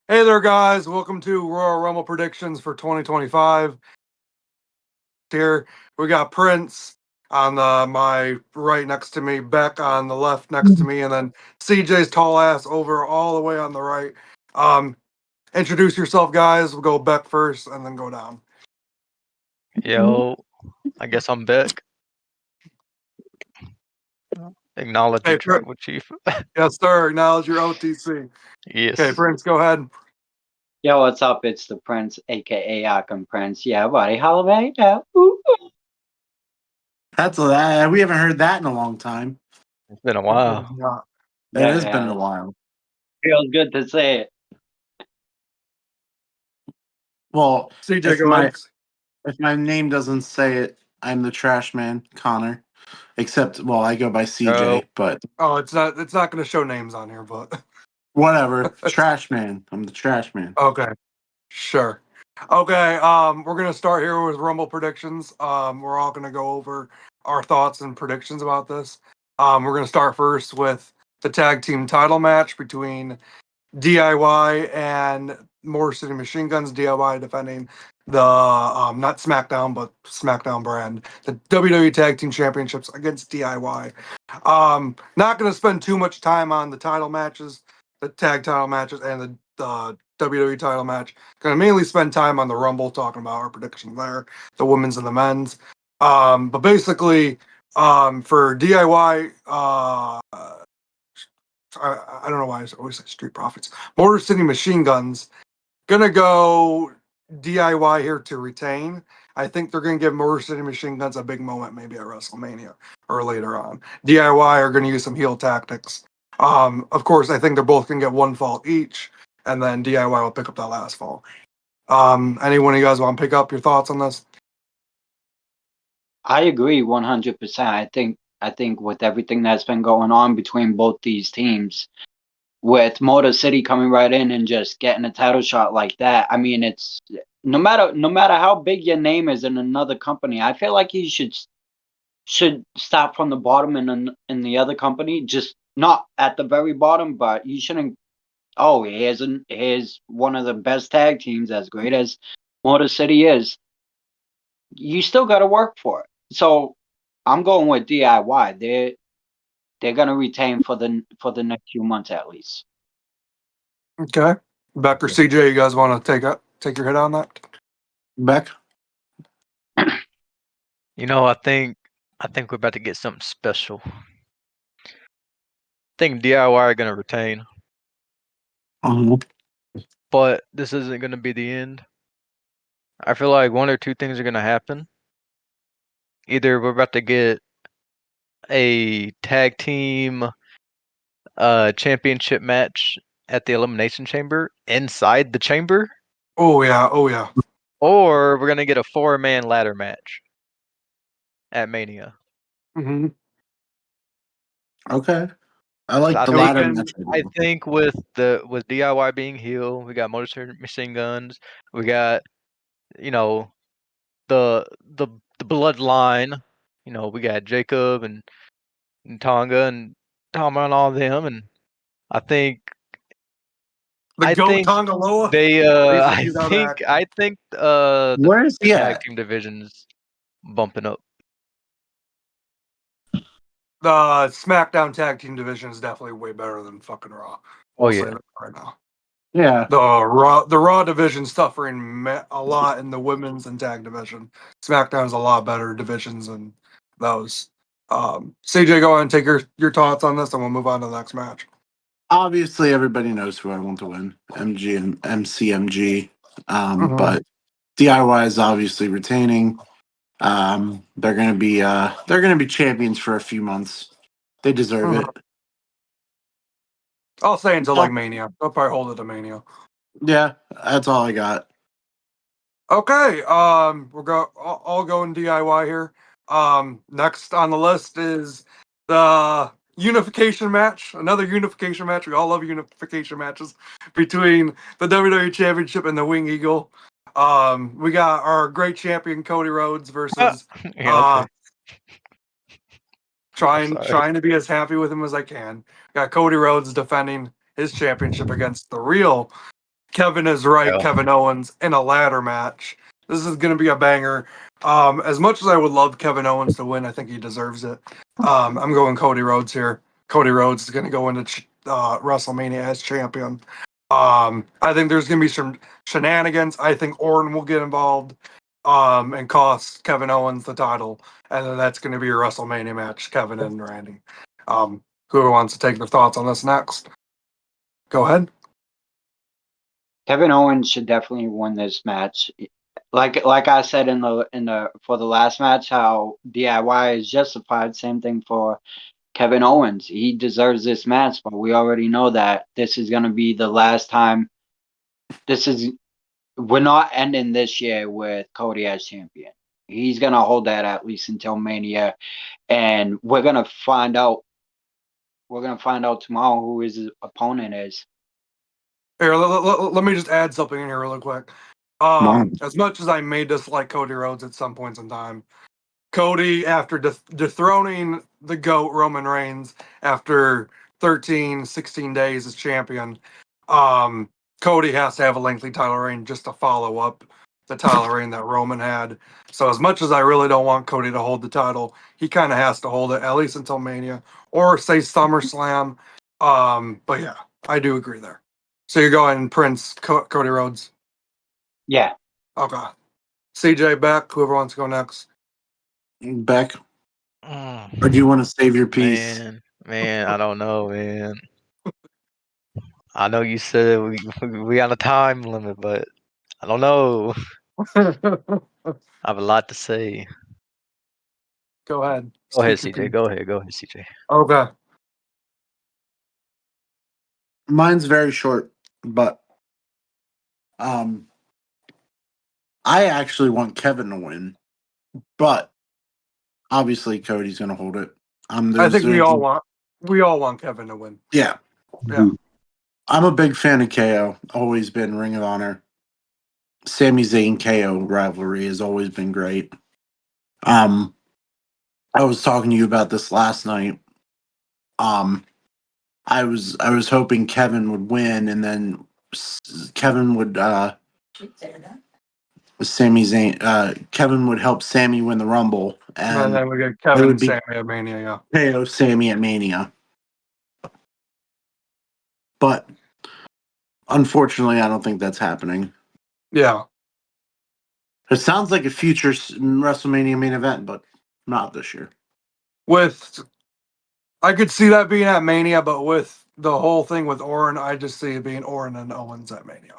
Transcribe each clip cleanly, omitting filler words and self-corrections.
Hey there, guys. Welcome to Royal Rumble predictions for 2025. Here we got Prince on my right next to me, Beck on the left next to me, and then CJ's tall ass over all the way on the right. Introduce yourself, guys. We'll go Beck first and then go down. Yo, I guess I'm Beck. Acknowledge Hey, your tribal chief. yes, sir. Acknowledge your OTC. Yes. Okay, Prince, go ahead. Yo, what's up? It's the Prince, aka Arkham Prince. Yeah, buddy, holiday. Yeah. Ooh. That's that. We haven't heard that in a long time. It's been a while. It has been a while. Feels good to say it. Well, CJ, go ahead. if my name doesn't say it, I'm the trash man, Connor. Except, well, I go by CJ, but Oh, it's not going to show names on here, but whatever. Trash man. I'm the trash man. okay, sure. Okay, we're gonna start here with Rumble predictions. We're all gonna go over our thoughts and predictions about this. We're gonna start first with the tag team title match between DIY and Motor City Machine Guns. DIY defending the not SmackDown but SmackDown brand, the WWE Tag Team Championships against DIY. Not gonna spend too much time on the title matches, the tag title matches, and the WWE title match. Gonna mainly spend time on the Rumble, talking about our predictions there, the women's and the men's. But basically, for DIY, I don't know why I always say Street Profits. Motor City Machine Guns gonna go DIY here to retain. I think they're gonna give Motor City Machine Guns a big moment, maybe at WrestleMania or later on. DIY are gonna use some heel tactics. Of course, I think they're both gonna get one fall each, and then DIY will pick up that last fall. Anyone of you guys want to pick up your thoughts on this? I agree 100%. I think with everything that's been going on between both these teams, with Motor City coming right in and just getting a title shot like that, I mean, it's no matter how big your name is in another company, I feel like you should start from the bottom in the other company, just not at the very bottom, but you shouldn't. Oh, here's one of the best tag teams, as great as Motor City is. You still got to work for it. So I'm going with DIY. They're gonna retain for the next few months at least. Okay, Beck or CJ, you guys want to take your hit on that? Beck? You know, I think we're about to get something special. I think DIY are gonna retain, but this isn't gonna be the end. I feel like one or two things are gonna happen. Either we're about to get a tag team championship match at the Elimination Chamber inside the chamber, Oh yeah, or we're gonna get a 4-man ladder match at Mania. Mm-hmm. Okay. I like I the think, ladder match. I think with DIY being heel, we got Motor City Machine Guns, we got the bloodline. We got Jacob and Tonga and Tama and all of them, and I think Tonga Loa. they I think Where's the he tag at? team division's bumping up. The SmackDown tag team division is definitely way better than fucking Raw. Oh, I'll yeah. say that right now. Yeah. The Raw division's suffering a lot in the women's and tag division. SmackDown's a lot better divisions than those. CJ, go ahead and take your thoughts on this, and we'll move on to the next match. Obviously, everybody knows who I want to win. MG and MCMG. But DIY is obviously retaining. They're gonna be champions for a few months. They deserve it. I'll say until like Mania. They'll probably hold it to Mania. Yeah, that's all I got. Okay, I'll go in DIY here. Next on the list is the unification match. Another unification match. We all love unification matches between the WWE Championship and the Wing Eagle. We got our great champion Cody Rhodes versus trying to be as happy with him as I can. Got Cody Rhodes defending his championship against the real Kevin is right. Yeah. Kevin Owens in a ladder match. This is going to be a banger. As much as I would love Kevin Owens to win, I think he deserves it. I'm going Cody Rhodes here. Cody Rhodes is going to go into WrestleMania as champion. I think there's going to be some shenanigans. I think Orton will get involved and cost Kevin Owens the title. And then that's going to be a WrestleMania match, Kevin and Randy. Whoever wants to take their thoughts on this next? Go ahead. Kevin Owens should definitely win this match. Like I said in the for the last match, how DIY is justified. Same thing for Kevin Owens. He deserves this match, but we already know that this is gonna be the last time. We're not ending this year with Cody as champion. He's gonna hold that at least until Mania, and we're gonna find out. We're gonna find out tomorrow who his opponent is. Here, let me just add something in here really quick. Wow. As much as I may dislike Cody Rhodes at some points in time, Cody, after dethroning the GOAT Roman Reigns after 13, 16 days as champion, Cody has to have a lengthy title reign just to follow up the title reign that Roman had. So as much as I really don't want Cody to hold the title, he kind of has to hold it at least until Mania or say SummerSlam. But yeah, I do agree there. So you're going Prince, Cody Rhodes. Yeah. Okay. CJ, Beck, whoever wants to go next. Beck, Mm, or do you want to save your piece? man, I don't know, man. I know you said we on a time limit, but I don't know. I have a lot to say. Go ahead. Go ahead, Speak your CJ. piece. Go ahead, CJ. Okay. Mine's very short, but um, I actually want Kevin to win, but obviously Cody's gonna hold it. I think There's we all want Kevin to win. yeah. Yeah. I'm a big fan of KO. Always been Ring of Honor. Sami Zayn KO rivalry has always been great. I was talking to you about this last night. I was hoping Kevin would win, and then Kevin would Sami Zayn Kevin would help Sammy win the Rumble, And and then we get it Kevin would and be Sammy at Mania, yeah. KO Sammy at Mania. But unfortunately, I don't think that's happening. Yeah. It sounds like a future WrestleMania main event, but not this year. I could see that being at Mania, but with the whole thing with Orton, I just see it being Orton and Owens at Mania.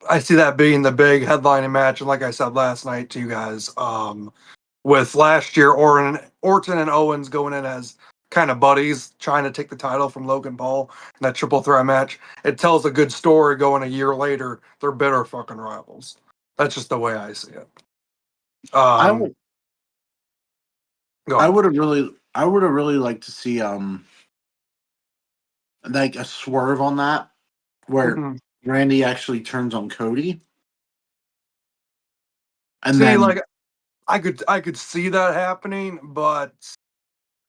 I see that being the big headlining match, and like I said last night to you guys, with last year Orton and Owens going in as kind of buddies, trying to take the title from Logan Paul in that triple threat match. It tells a good story going a year later. They're bitter fucking rivals. That's just the way I see it. I Go ahead. I would have really liked to see like a swerve on that where Mhm. Randy actually turns on Cody. And See, then like I could see that happening, but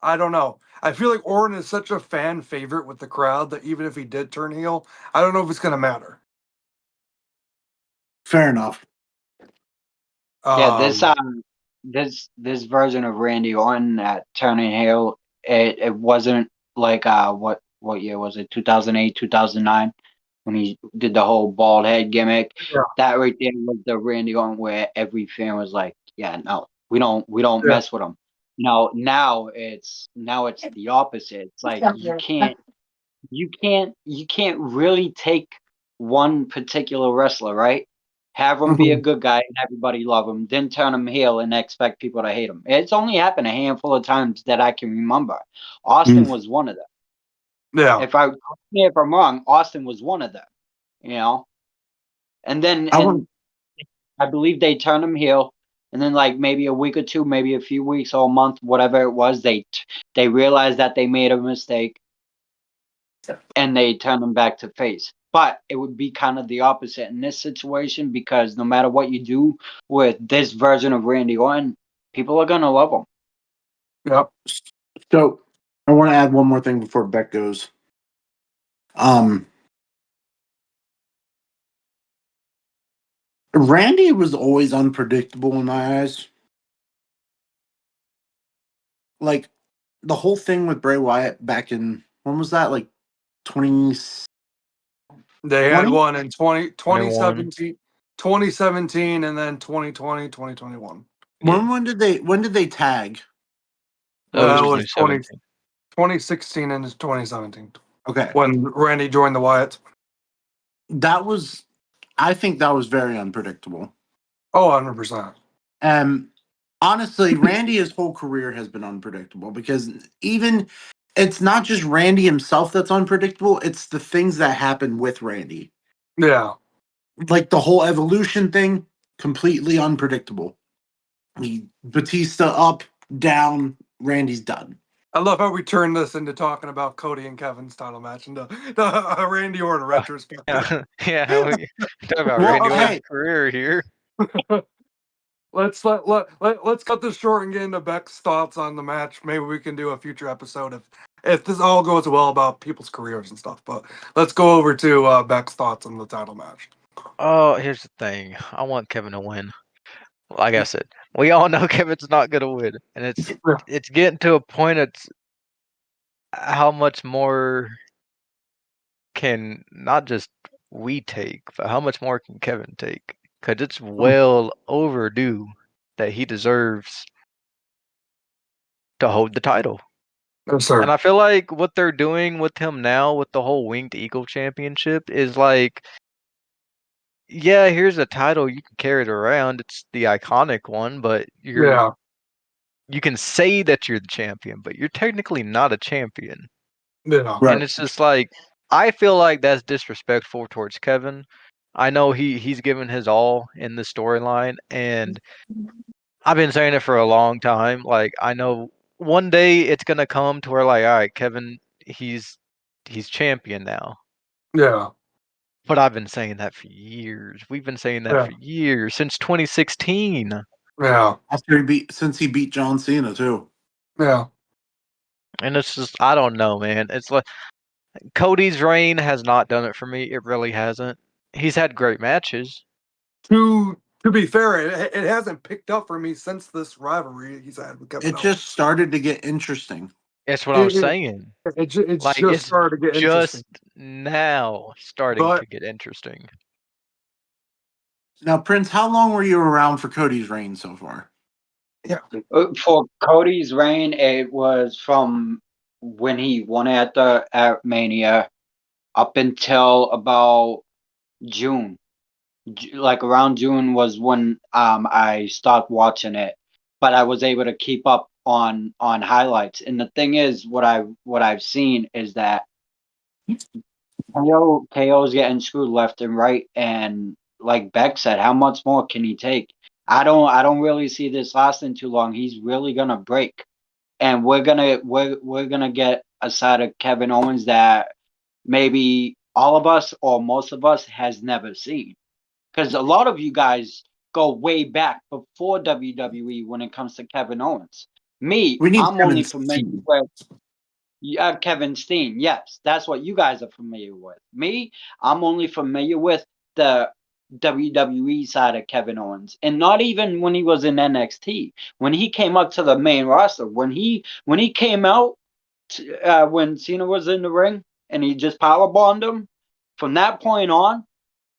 I don't know. I feel like Orton is such a fan favorite with the crowd that even if he did turn heel, I don't know if it's gonna matter. fair enough. Yeah, Um, this version of Randy Orton at Turning Heel, it wasn't like what year was it? 2008, 2009 when he did the whole bald head gimmick. yeah, That right there was the Randy Orton where every fan was like, yeah, no, we don't yeah. mess with him. Now it's the opposite. It's like you can't really take one particular wrestler, right? Have him be a Mhm. good guy and everybody love him, then turn him heel and expect people to hate him. It's only happened a handful of times that I can remember. Austin Mm. was one of them. Yeah, If I'm wrong, Austin was one of them. You know, and then I and want I believe they turned him heel, and then like maybe a week or two, maybe a few weeks or a month, whatever it was, they realized that they made a mistake and they turn them back to face. But it would be kind of the opposite in this situation because no matter what you do with this version of Randy Orton, people are gonna love him. yep. so I want to add one more thing before Beck goes. Um Randy was always unpredictable in my eyes. Like the whole thing with Bray Wyatt back in when was that? Like 20. They had 20? one in 21. 2017, and then 2020, 2021. Yeah. When did they tag? That was It was 2017. 2016 and 2017 Okay. when Randy joined the Wyatts. I think that was very unpredictable. Oh, 100%. Honestly, Randy, his whole career has been unpredictable because even it's not just Randy himself that's unpredictable, it's the things that happen with Randy. Yeah. Like the whole evolution thing, completely unpredictable. Batista up, down, Randy's done. I love how we turned this into talking about Cody and Kevin's title match and the Randy Orton retrospective. Yeah, we talk about Well, Randy Orton's hey. career here. Let's cut this short and get into Beck's thoughts on the match. Maybe we can do a future episode if this all goes well about people's careers and stuff. But let's go over to Beck's thoughts on the title match. Oh, here's the thing. I want Kevin to win. Like I said, we all know Kevin's not gonna win, and it's getting to a point. It's how much more can not just we take, but how much more can Kevin take? Because it's well overdue that he deserves to hold the title. Yes, sir. And I feel like what they're doing with him now, with the whole Winged Eagle Championship, is like, yeah, here's a title, you can carry it around. It's the iconic one, but Yeah. you can say that you're the champion, but you're technically not a champion. Yeah. Right. And it's just like, I feel like that's disrespectful towards Kevin. I know he's given his all in the storyline, and I've been saying it for a long time. Like, I know one day it's gonna come to where, like, all right, Kevin, he's champion now. Yeah. But I've been saying that for years. We've been saying that Yeah. for years, since 2016. Yeah. Since he beat John Cena too. Yeah. And it's just, I don't know, man. It's like Cody's reign has not done it for me. It really hasn't. He's had great matches. To be fair, it hasn't picked up for me since this rivalry he's had with Kevin It Owens. just started to get interesting. That's what I'm saying. It's Like, just it's started to get interesting. just now starting But to get interesting. Now, Prince, how long were you around for Cody's reign so far? yeah. For Cody's reign, it was from when he won at Mania up until about June. Like around June was when I stopped watching it, but I was able to keep up on highlights. And the thing is, what I've seen is that KO's getting screwed left and right, and like Beck said, how much more can he take? I don't really see this lasting too long. He's really gonna break, and we're gonna get a side of Kevin Owens that maybe all of us or most of us has never seen. Because a lot of you guys go way back before WWE when it comes to Kevin Owens. Me, We need I'm Kevin only familiar Steen. with Kevin Steen. Yes, that's what you guys are familiar with. Me, I'm only familiar with the WWE side of Kevin Owens, and not even when he was in NXT. When he came up to the main roster, when he came out, when Cena was in the ring and he just powerbombed him. From that point on,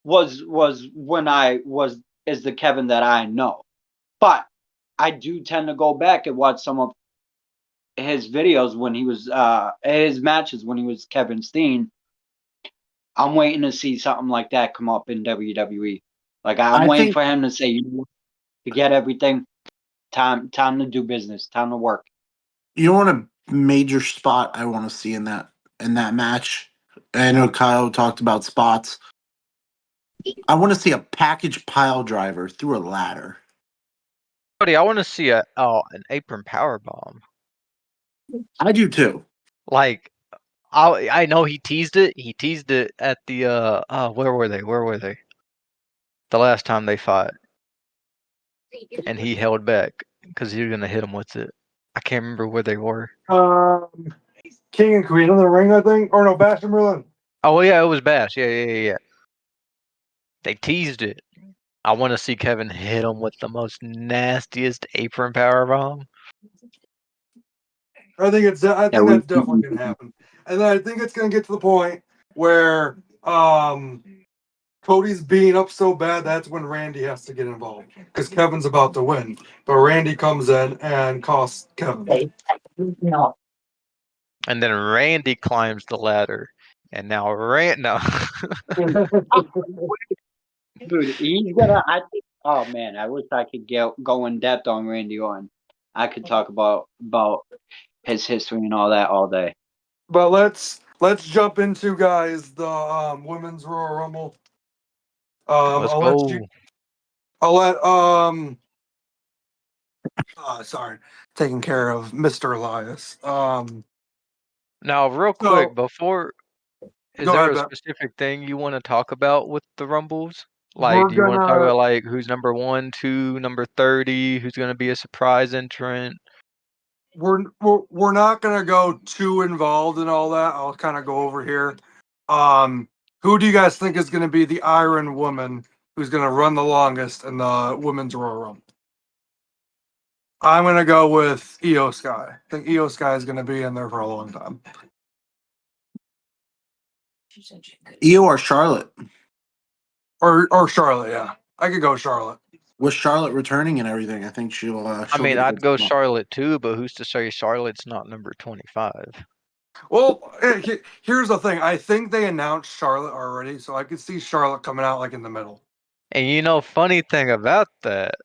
was when I was is the Kevin that I know. But I do tend to go back and watch some of his videos when he was his matches when he was Kevin Steen. I'm waiting to see something like that come up in WWE. Like I'm I waiting think for him to say, to get everything. Time to do business. Time to work. you want a major spot I want to see in that match. I know Kyle talked about spots. I want to see a package pile driver through a ladder. Cody, I want to see an apron power bomb. I do too. Like, I know he teased it. He teased it at the where were they? Where were they? The last time they fought, and he held back because he was gonna hit him with it. I can't remember where they were. King and Queen in the ring, I think, or no, Bash and Berlin. Oh yeah, it was Bash. Yeah. They teased it. I want to see Kevin hit him with the most nastiest apron powerbomb. I think that's Yeah, definitely gonna happen. And then I think it's gonna get to the point where Cody's beating up so bad that's when Randy has to get involved. Because Kevin's about to win. But Randy comes in and costs Kevin. And then Randy climbs the ladder. And now no. dude, he's gonna. I think. Oh man, I wish I could go in depth on Randy Orton. I could talk about his history and all that all day. But let's jump into, guys, the women's Royal Rumble. Let's go. I'll let sorry, taking care of Mr. Elias. Now, real So quick, before, is go there ahead, a Ben. specific thing you want to talk about with the Rumbles? We're Like, do you want to talk gonna about like who's number 1, 2, number 30, who's gonna be a surprise entrant? we're not gonna go too involved in all that. I'll kind of go over here. Who do you guys think is gonna be the Iron Woman who's gonna run the longest in the women's Royal Rumble? I'm gonna go with Io Sky. I think Io Sky is gonna be in there for a long time. Io or Charlotte? Or Charlotte, yeah. I could go Charlotte. With Charlotte returning and everything, I think she'll. I mean, get a I'd good go spot. Charlotte too, but who's to say Charlotte's not number 25? Well, here's the thing. I think they announced Charlotte already, so I could see Charlotte coming out like in the middle. And you know, funny thing about that,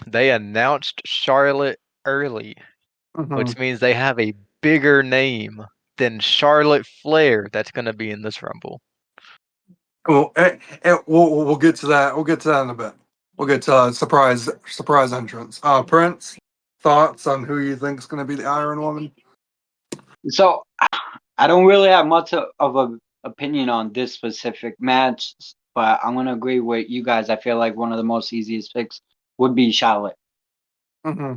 they announced Charlotte early, which means they have a bigger name than Charlotte Flair that's gonna be in this Rumble. Well, we'll get to that. We'll get to that in a bit. We'll get to surprise entrance. Prince, thoughts on who you think is going to be the Iron Woman? So I don't really have much of an opinion on this specific match, but I'm gonna agree with you guys. I feel like one of the most easiest picks would be Charlotte. Mm-hmm.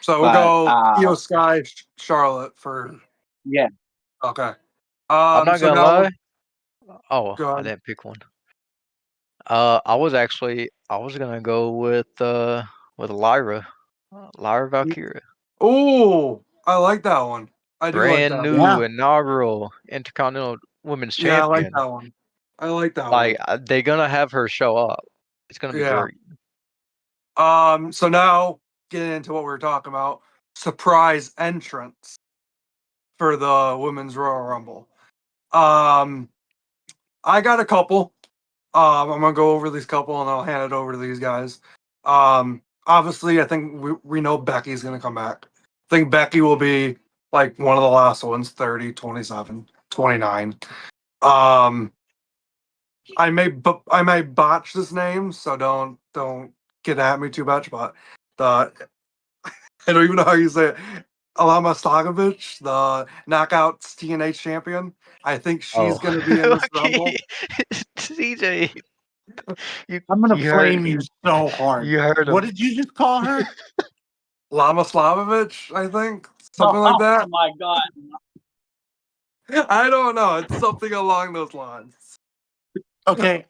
So we'll But go Io Sky, Charlotte for yeah. okay. I'm not So gonna now lie. Oh, go I ahead. didn't pick one. I was gonna go with Lyra, Lyra Valkyria. Oh, I like that one. I do like Brand that. new inaugural Intercontinental Women's Yeah, I like Champion. that one. I like that Like one. they're gonna have her show up. It's gonna be Yeah. great. So now getting into what we were talking about, surprise entrance for the Women's Royal Rumble. I got a couple. I'm gonna go over these couple and I'll hand it over to these guys. Obviously, I think we know Becky's gonna come back. I think Becky will be like one of the last ones, 30, 27, 29. I may botch this name, so don't get at me too much. But the I don't even know how you say it. Alama Stagovic, the Knockouts TNA champion. I think she's Oh, going to be in this Rumble. okay. CJ, I'm gonna you heard flame you so hard. you heard What him. did you just call her? Lama Slavovic, I think. Something like that. Oh my god. I don't know. It's something along those lines. Okay,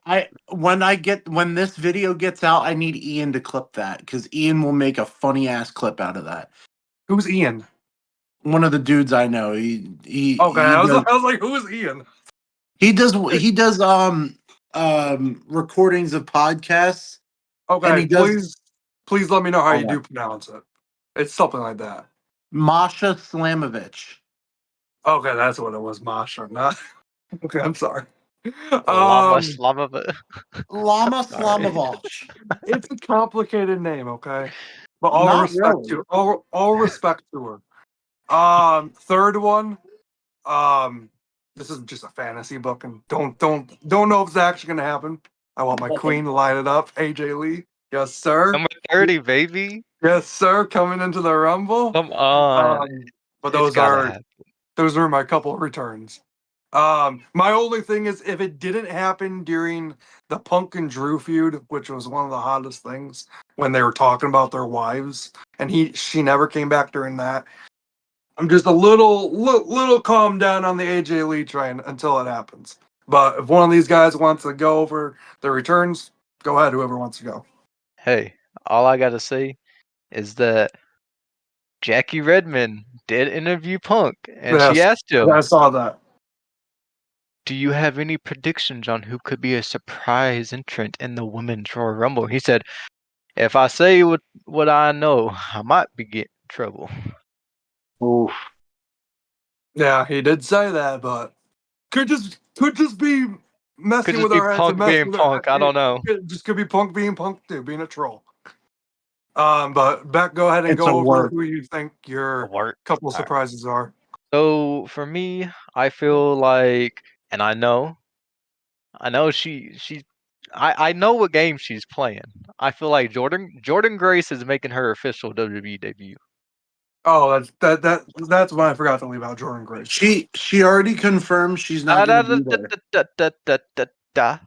when this video gets out, I need Ian to clip that because Ian will make a funny ass clip out of that. Who's Ian? One of the dudes I know. He Okay, he I does, was like, who is Ian? he does recordings of podcasts, and Okay, he does please let me know how you okay. do pronounce it. It's something like that. Masha Slamovich. Okay, that's what it was, Masha. Not okay. I'm sorry. Lama Slavova. Lama Sorry. Slamovich. It's a complicated name, okay? But Not really. all respect to her. Third one. This is just a fantasy book, and don't know if it's actually gonna happen. I want my queen to light it up, AJ Lee. Yes, sir. Number 30, baby. Yes, sir. Coming into the Rumble. Come on. But It's gotta happen. those are my couple of returns. My only thing is if it didn't happen during the Punk and Drew feud, which was one of the hottest things when they were talking about their wives, and she never came back during that. I'm just a little calmed down on the AJ Lee train until it happens. But if one of these guys wants to go over the returns, Go ahead, whoever wants to go. Hey, all I gotta say is that Jackie Redmond did interview Punk, and she Yes, asked him, I saw that. "Do you have any predictions on who could be a surprise entrant in the Women's Royal Rumble?" He said, "If I say what I know, I might be getting in trouble." Oof. Yeah, he did say that, but could just be Could messing just with be our heads and Punk messing being with our. Punk. I don't know. It just could be Punk being Punk too, being a troll. But Beck, go ahead and It's a go over work. who you think your Work. couple All right. surprises are. So for me, I feel like, and I know I know what game she's playing. I feel like Jordan Grace is making her official WWE debut. Oh, that's one I forgot to leave out. Jordan Grace. She already confirmed she's not Da, going da, to be da, there. da, da, da, da, da.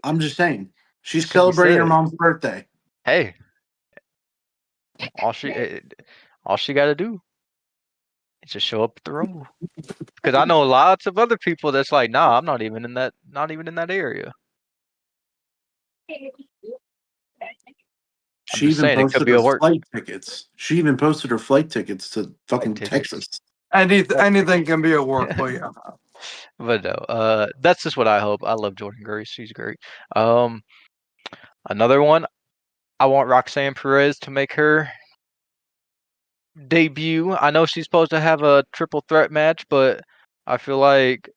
I'm just saying. She's Could be celebrating her said. mom's birthday. Hey, all she got to do is just show up at the Rumble. Because I know lots of other people that's like, nah, I'm not even in that area. I'm She just even saying it could posted be her a work. flight tickets. She even posted her flight tickets to fucking Tickets. Texas. Anything can be a work, but yeah. But no, that's just what I hope. I love Jordan Grace. She's great. Another one, I want Roxanne Perez to make her debut. I know she's supposed to have a triple threat match, but I feel like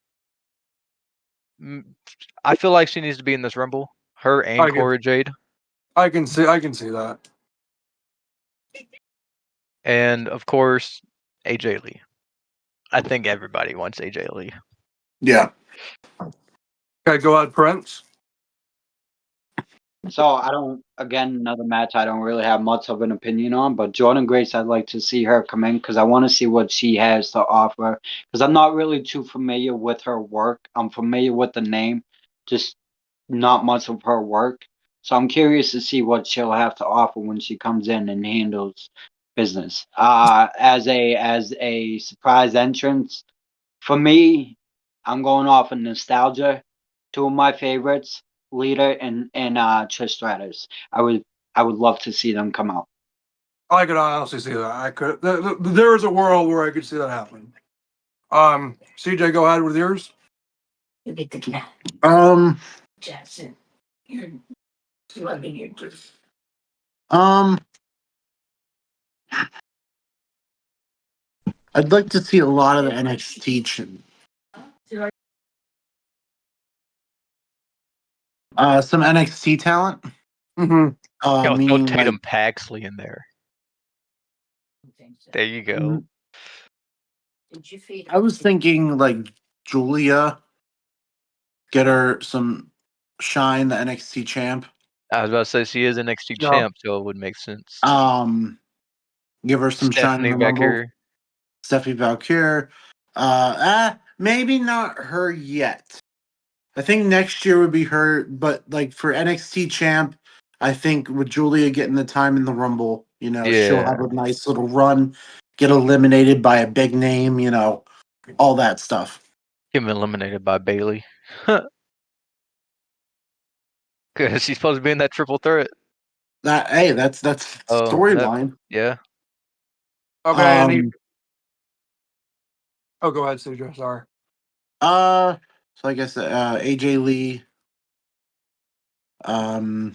mm, she needs to be in this Rumble. Her and I can Cora Jade, I can see that. and of course AJ Lee. I think everybody wants AJ Lee. Yeah. Okay, go ahead, Prince. So I don't. Again, another match I don't really have much of an opinion on. But Jordan Grace, I'd like to see her come in because I want to see what she has to offer. Because I'm not really too familiar with her work. I'm familiar with the name, just not much of her work. So I'm curious to see what she'll have to offer when she comes in and handles business. As a surprise entrance for me, I'm going off of nostalgia. Two of my favorites, Lita and Trish Stratus. I would love to see them come out. I could honestly see that. I could. There is a world where I could see that happen. CJ, go ahead with yours. Um. Um. I'd like to see a lot of the NXT. Some NXT talent. Mm-hmm. Yo, throw Meaning like Tatum Paxley in there. There you go. I was thinking like Julia, get her some shine, the NXT champ. I was about to say she is NXT Yeah. champ, so it would make sense. Give her some shine in Stephanie the Rumble. Becker. Stephanie Valkyr. Maybe not her yet. I think next year would be her, but like for NXT champ, I think with Julia getting the time in the Rumble, she'll Yeah. have a nice little run, get eliminated by a big name, all that stuff. Get eliminated by Bailey. Because she's supposed to be in that triple threat. That's Oh, storyline. yeah. Okay. Oh, go ahead, CJ. Sorry. So I guess AJ Lee. I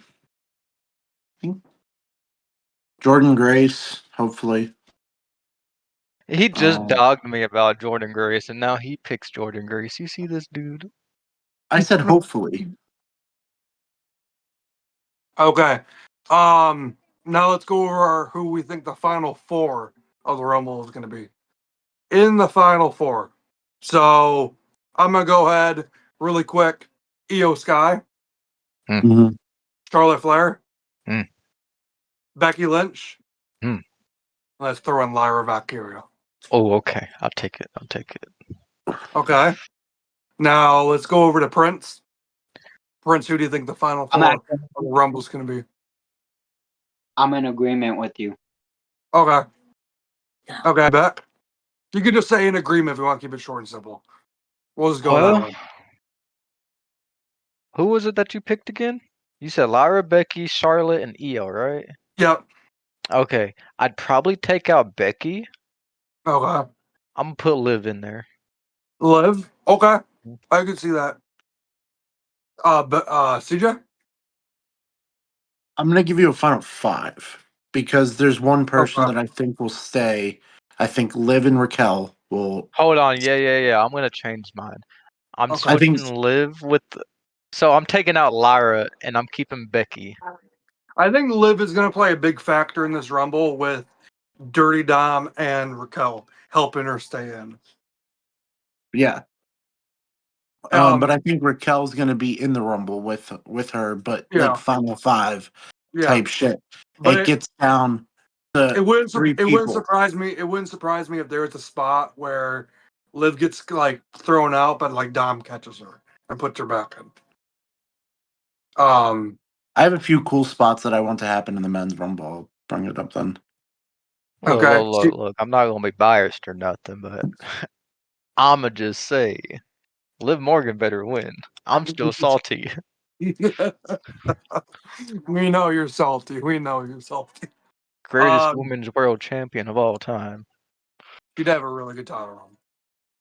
think Jordan Grace, hopefully. He just dogged me about Jordan Grace, and now he picks Jordan Grace. You see this dude? I said hopefully. Okay. Now let's go over who we think the final four of the Rumble is going to be. In the final four. So I'm going to go ahead really quick. Io Sky, Mm-hmm. Charlotte Flair, Mm. Becky Lynch. Mm. Let's throw in Lyra Valkyria. Oh, okay. I'll take it. Okay. Now let's go over to Prince. Prince, who do you think the final four of the Rumble is going to be? I'm in agreement with you. Okay. Okay, Beck. You can just say in agreement if you want to keep it short and simple. We'll just go that way. Who was it that you picked again? You said Lyra, Becky, Charlotte, and Io, right? Yep. Okay. I'd probably take out Becky. Okay. I'm gonna put Liv in there. Liv. Okay. I can see that. But CJ. I'm gonna give you a final 5 because there's one person Okay. that I think will stay. I think Liv and Raquel will. Hold on. Yeah. I'm gonna change mine. I'm Okay. I think switching Liv with. So I'm taking out Lyra and I'm keeping Becky. I think Liv is going to play a big factor in this Rumble with Dirty Dom and Raquel helping her stay in. yeah. But I think Raquel's gonna be in the Rumble with her, but Yeah. like final 5 Yeah. type shit. But It gets down to it wouldn't 3 it wouldn't people. surprise me. It wouldn't surprise me if there was a spot where Liv gets like thrown out, but like Dom catches her and puts her back in. I have a few cool spots that I want to happen in the men's Rumble. I'll bring it up then. Okay. Look. I'm not gonna be biased or nothing, but I'ma just say, Liv Morgan better win. I'm still salty. We know you're salty. We know you're salty. Greatest women's world champion of all time. You'd have a really good time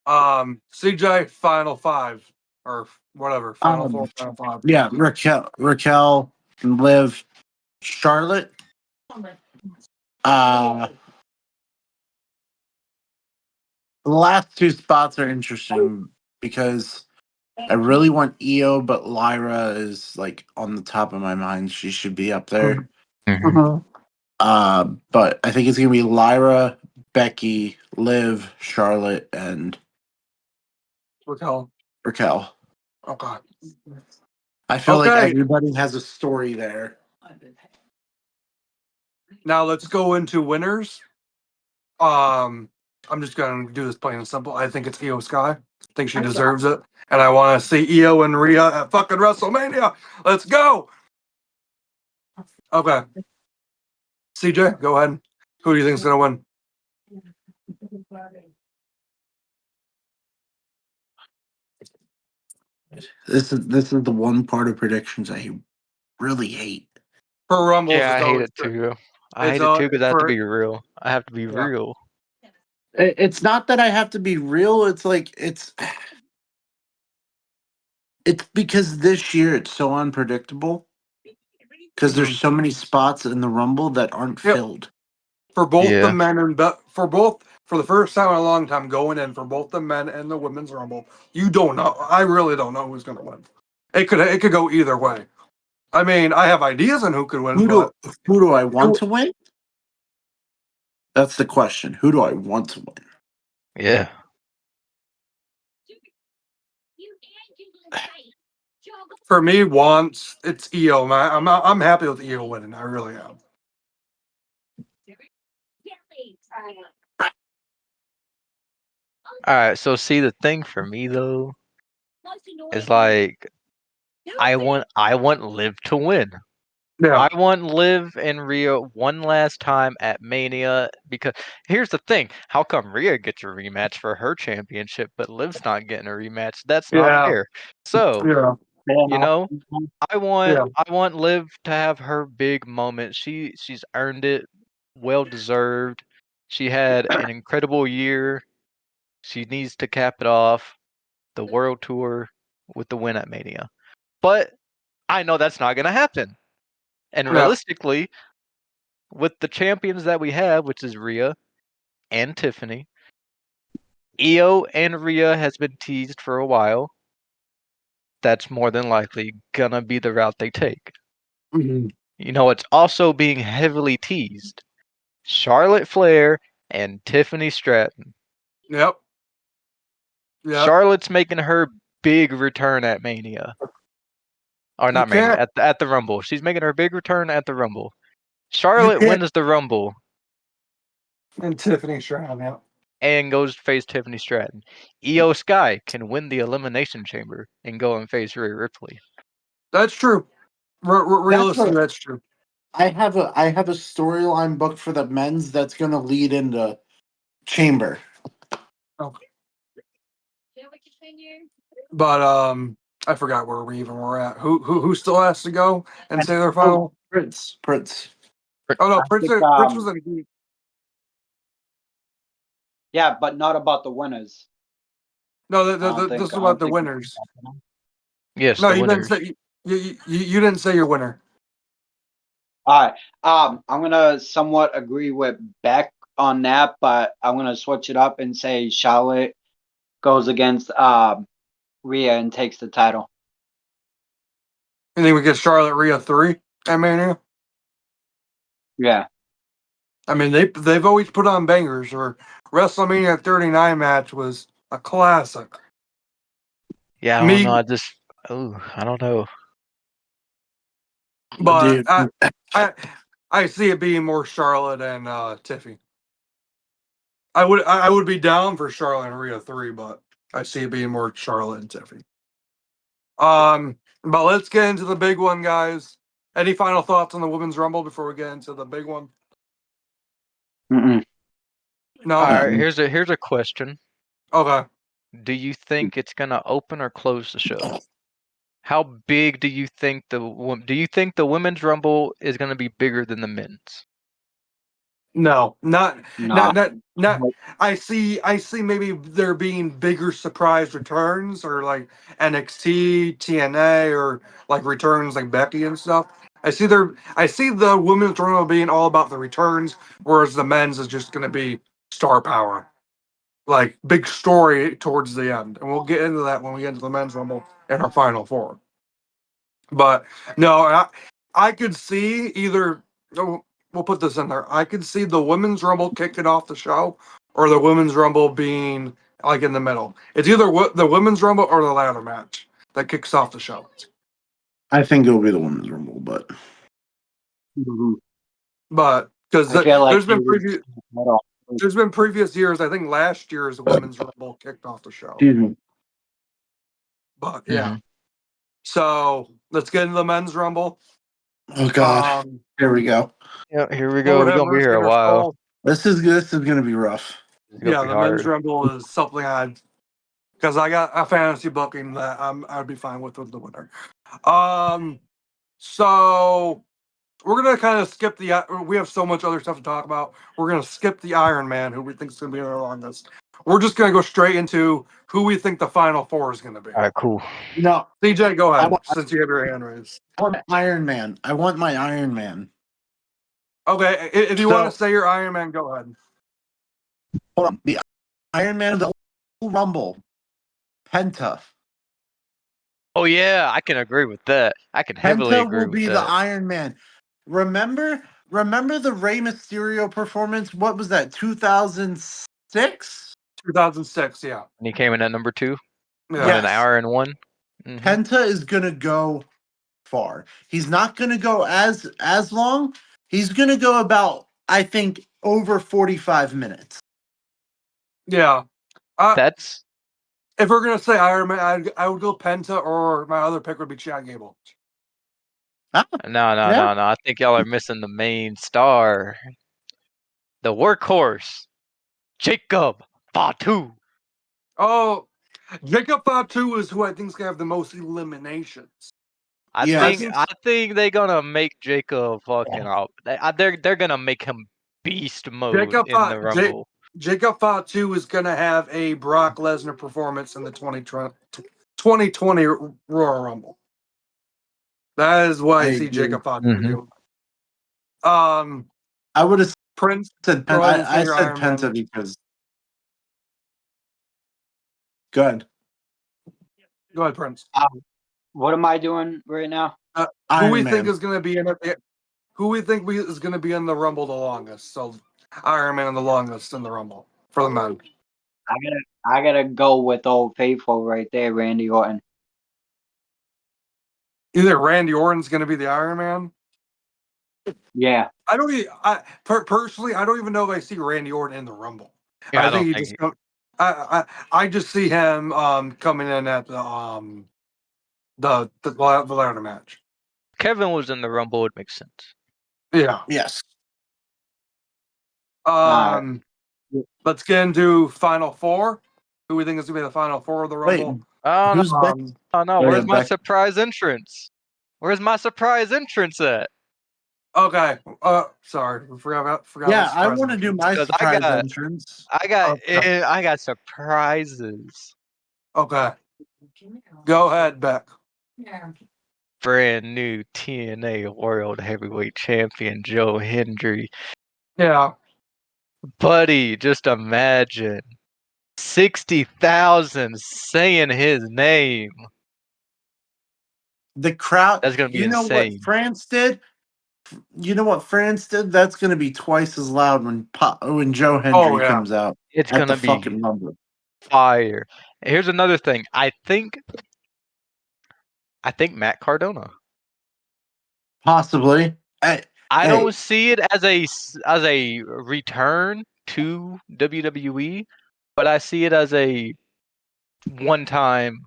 around. CJ, final 5 or whatever, final 4, final 5. Yeah, Raquel, and Liv, Charlotte. The last 2 spots are interesting because I really want Io, but Lyra is like on the top of my mind. She should be up there. Mhm. But I think it's gonna be Lyra, Becky, Liv, Charlotte, and Raquel. Raquel. Okay. I feel like Okay. everybody has a story there. Now let's go into winners. I'm just gonna do this plain and simple. I think it's Io Sky. I think she deserves it. And I want to see Io and Rhea at fucking WrestleMania. Let's go. Okay. CJ, go ahead. Who do you think's gonna win? This is the one part of predictions I really hate. For Rumbles, Yeah, it's I hate always it too. I It's hate it too because I have to for be real. I have to be yeah. real. It's not that I have to be real. It's like it's because this year it's so unpredictable because there's Mhm. so many spots in the Rumble that aren't Yep. filled. For both the Yeah. men and for the first time in a long time going in for both the men and the women's Rumble, you don't know. I really don't know who's gonna win. It could go either way. I mean, I have ideas on who could win, but Who do I want to win? That's the question. Who do I want to win? Yeah. for me, once it's Io, man. I'm happy with Io winning. I really am. All right. So see, the thing for me though is like I want Liv to win. Yeah, I want Liv and Rhea one last time at Mania because here's the thing: how come Rhea gets a rematch for her championship, but Liv's not getting a rematch? That's not yeah, fair. So yeah, you know, yeah. I want Liv to have her big moment. She's earned it, well deserved. She had an incredible year. She needs to cap it off the world tour with the win at Mania. But I know that's not going to happen. And Yeah. realistically, with the champions that we have, which is Rhea and Tiffany, Io and Rhea has been teased for a while. That's more than likely gonna be the route they take. Mhm. You know, it's also being heavily teased. Charlotte Flair and Tiffany Stratton. Yep. Yep. Charlotte's making her big return at Mania. Or You not Mania, can't. at the Rumble. She's making her big return at the Rumble. You Charlotte can't. wins the Rumble And Tiffany Stratton. Yep. and goes to face Tiffany Stratton. Io Sky can win the Elimination Chamber and go and face Rhea Ripley. That's true. That's Realistically, what that's true. I have a storyline booked for the men's that's gonna lead into Chamber. Okay. But I forgot where we even were at. Who still has to go and say their final? Prince. Oh no, I Prince think, was in. yeah, but not about the winners. No, I don't think. this is I about don't the think. winners. Yes, No, the you didn't winners. say you didn't say your winner. All right. I'm gonna somewhat agree with Beck on that, but I'm gonna switch it up and say Charlotte goes against Rhea and takes the title. You think we get Charlotte Rhea 3 at Mania? Yeah. I mean they've always put on bangers. Or WrestleMania 39 match was a classic. Yeah, I don't know. I don't know. But Dude, I see it being more Charlotte and Tiffy. I would be down for Charlotte and Rhea 3, but I see it being more Charlotte and Tiffy. But let's get into the big one, guys. Any final thoughts on the Women's Rumble before we get into the big one? Mm-mm. No. All right, here's a question. Okay. Do you think it's gonna open or close the show? How big do you think the women's rumble is gonna be bigger than the men's? No, No. not. I see maybe there being bigger surprise returns or like NXT, TNA, or like returns like Becky and stuff. I see the women's rumble being all about the returns, whereas the men's is just going to be star power, like big story towards the end, and we'll get into that when we get into the men's rumble in our final four. But no, I could see either. Oh, we'll put this in there. I could see the women's rumble kicking off the show, or the women's rumble being like in the middle. It's either the women's rumble or the ladder match that kicks off the show. I think it'll be the women's rumble, but Mhm. But because I feel like there's been previous years. I think last year's women's rumble kicked off the show. excuse me. But yeah. So let's get into the men's rumble. Oh God, here we go. Yeah, here we go. We're gonna be here a while. This is gonna be rough. It's gonna be The men's hard. rumble is something because I got a fantasy booking that I'd be fine with the winner. So we're gonna kind of skip the. We have so much other stuff to talk about. We're gonna skip the Iron Man, who we think is gonna be our longest. We're just gonna go straight into who we think the final four is gonna be. All right, cool. No, CJ, go ahead since you have your hand raised. I want Iron Man. I want my Iron Man. Okay, if you want to say your Iron Man, go ahead. Hold on. The Iron Man of the Rumble. Penta. Oh yeah, I can agree with that. I can heavily Penta agree will with be the that. Iron Man. Remember the Rey Mysterio performance? What was that? 2006? 2006, yeah. And he came in at number 2. Yeah. Went an hour and 1. Mhm. Penta is gonna go far. He's not gonna go as long. He's gonna go about, I think, over 45 minutes. Yeah. That's If we're gonna say Iron Man, I would go Penta, or my other pick would be Chad Gable. no. Yeah. I think y'all are missing the main star, the workhorse, Jacob Fatu. Oh, Jacob Fatu is who I think is gonna have the most eliminations. I think they're gonna make Jacob fucking up. They're gonna make him beast mode in the Rumble. Jacob Fatu is gonna have a Brock Lesnar performance in the 2020 Royal Rumble. That is what I see Jacob Fatu do. I would have Prince said go ahead and say I your said Iron Penta Man. because good. Go ahead, Prince. What am I doing right now? Who we Iron think Man. is going to be in it? Who we think is going to be in the Rumble the longest? So Iron Man the longest in the Rumble for the men. I gotta go with Old Faithful right there, Randy Orton. Either Randy Orton's going to be the Iron Man. Yeah. Personally, I don't even know if I see Randy Orton in the Rumble. Yeah, I think he just. I just see him coming in at the ladder match. Kevin was in the Rumble. It makes sense. Yeah. Yes. Let's get into Final Four. Who we think is gonna be the Final Four of the Rumble? Oh no! Who's Beck? Oh no! Go Where's ahead, my Beck. surprise entrance? Where's my surprise entrance at? Okay. Sorry, we forgot. Yeah, about I surprise want to do entrance. my Because surprise entrance. I got surprises. Okay. Go ahead, Beck. Brand new TNA World Heavyweight Champion Joe Hendry. Yeah. Buddy, just imagine 60,000 saying his name. The crowd. That's gonna be You know what insane. France did? You know what France did? That's going to be twice as loud when Joe Hendry yeah. comes out It's at the gonna be fucking number. fire. Here's another thing. I think Matt Cardona. Possibly. I Hey. don't see it as a return to WWE, but I see it as a one-time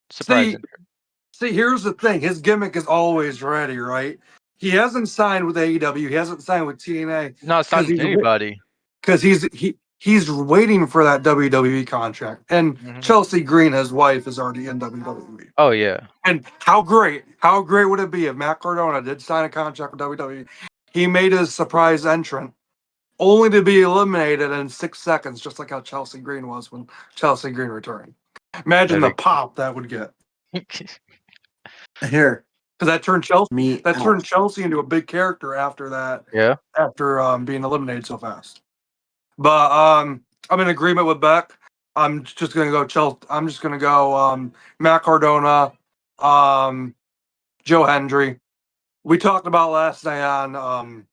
surprise entrance. See, here's the thing. His gimmick is always ready, right? He hasn't signed with AEW. He hasn't signed with TNA Not signed with anybody. because he's waiting for that WWE contract. And Chelsea Green, his wife, is already in WWE. Oh yeah. And how great would it be if Matt Cardona did sign a contract with WWE? He made his surprise entrant only to be eliminated in 6 seconds, just like how Chelsea Green was when Chelsea Green returned. Imagine the pop that would get. Here. Because that turned Chelsea into a big character after that. Yeah. After being eliminated so fast. But I'm in agreement with Beck. I'm just gonna go I'm just gonna go Matt Cardona, Joe Hendry. We talked about last night on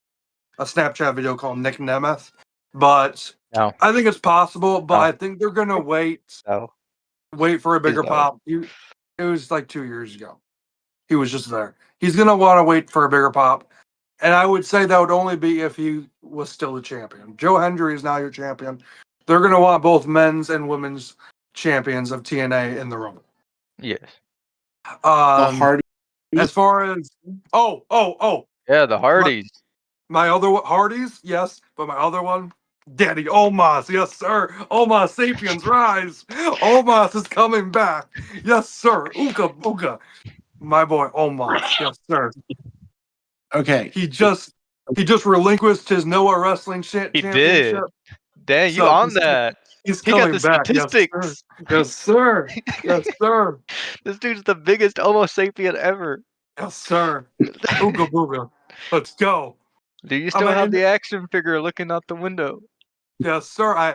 a Snapchat video called Nick Nemeth, but No. I think it's possible. But I think they're gonna wait for a bigger pop. It was like 2 years ago. He was just there. He's gonna want to wait for a bigger pop, and I would say that would only be if he was still the champion. Joe Hendry is now your champion. They're gonna want both men's and women's champions of TNA in the Rumble. Yes. The Hardys. As far as yeah, the Hardys. My other Hardys, yes, but my other one, Daddy Omos, yes sir. Omos Sapiens rise. Omos is coming back, yes sir. Ooga booga. My boy Omos, yes sir. Okay. He just relinquished his Noah Wrestling Championship. Did. Dang, you on that? He's he got coming the back. statistics. Yes sir. Yes sir. This dude's the biggest Homo sapien ever. Yes sir. Ooga booga. Let's go. Do you still have the action figure looking out the window? Yes sir. I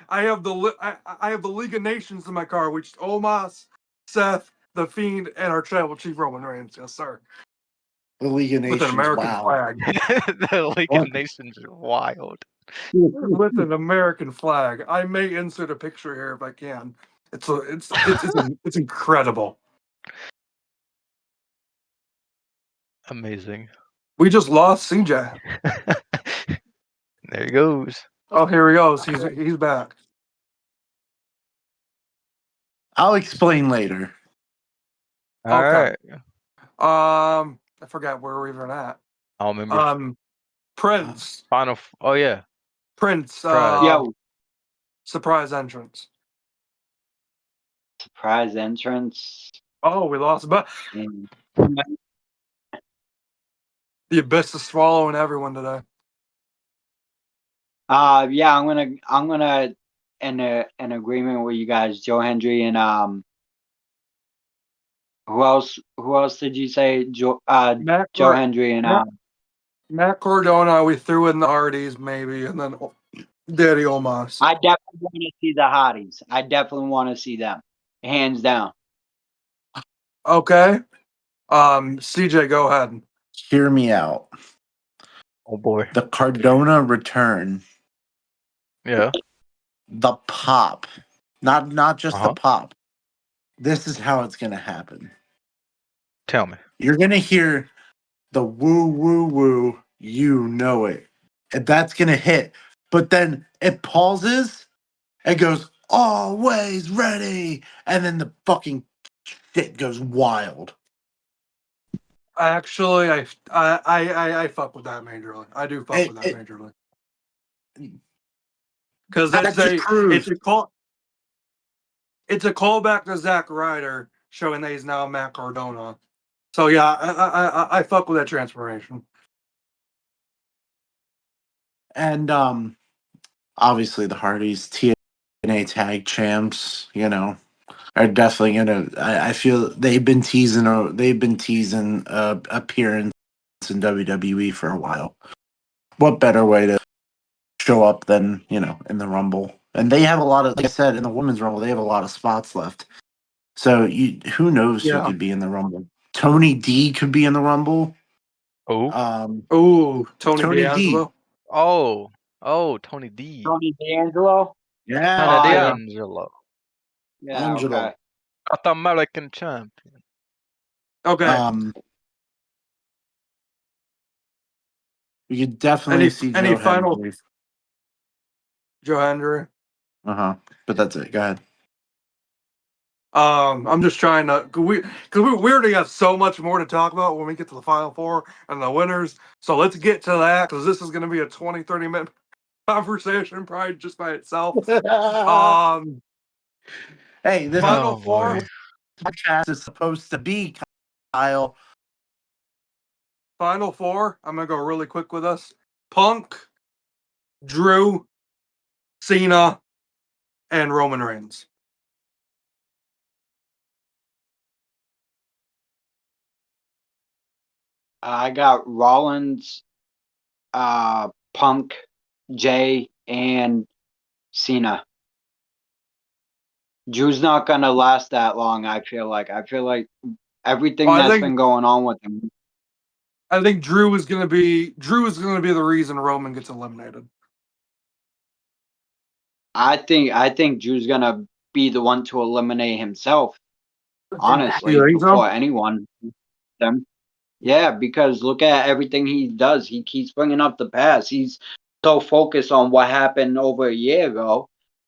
have the League of Nations in my car, which Omos, Seth, the Fiend, and our tribal chief Roman Reigns. Yes sir. The League of Nations. With an American flag. The League of Nations is wild. With an American flag. I may insert a picture here if I can. It's incredible. Amazing. We just lost CJ. There he goes. Oh, here he goes. He's back. I'll explain later. All right. I forgot where we were at. I don't remember. Prince. Oh yeah. Prince. Surprise entrance. Surprise entrance. Oh, we lost, but the Abyss is swallowing everyone today. Yeah, I'm gonna in agreement with you guys, Joe Hendry and who else did you say? Joe Hendry and Matt Cardona. We threw in the Hardys maybe, and then Daddy Omos. I definitely want to see the Hotties. I definitely want to see them, hands down. Okay. CJ, go ahead. Hear me out. Oh boy. The Cardona return. Yeah. The pop. Not just the pop. This is how it's gonna happen. Tell me. You're gonna hear the woo woo woo, you know it. And that's gonna hit. But then it pauses and goes, always ready. And then the fucking shit goes wild. Actually, I fuck with that majorly. I do fuck with that majorly. Because it's a callback to Zack Ryder showing that he's now Matt Cardona. So yeah, I fuck with that transformation. And obviously the Hardys, TNA Tag Champs, you know, are definitely gonna. I feel they've been teasing appearance in WWE for a while. What better way to show up than, you know, in the Rumble? And they have a lot of, like I said, in the Women's Rumble, they have a lot of spots left. So who knows who Yeah. could be in the Rumble? Tony D could be in the Rumble. Oh, Ooh, Tony Tony D. D'Angelo. Tony D. Tony D'Angelo. Yeah. Tony yeah. D'Angelo. Yeah. Angelo. Okay. North American champion. Okay. You could definitely see any Joe final Hendry. Joe Hendry? But that's it. Go ahead. I'm just trying to, because we already have so much more to talk about when we get to the Final Four and the winners. So let's get to that, because this is going to be a 20-30 minute conversation probably just by itself. Hey, this Final Four. podcast is supposed to be, Kyle. Final Four. I'm going to go really quick with us. Punk, Drew, Cena, and Roman Reigns. I got Rollins, Punk, Jay, and Cena. Drew's not gonna last that long. I feel like everything that's been going on with him. I think Drew is going to be the reason Roman gets eliminated. I think Drew's gonna be the one to eliminate himself. Honestly, before anyone. Them. Yeah, because look at everything he does. He keeps bringing up the past. He's so focused on what happened over a year ago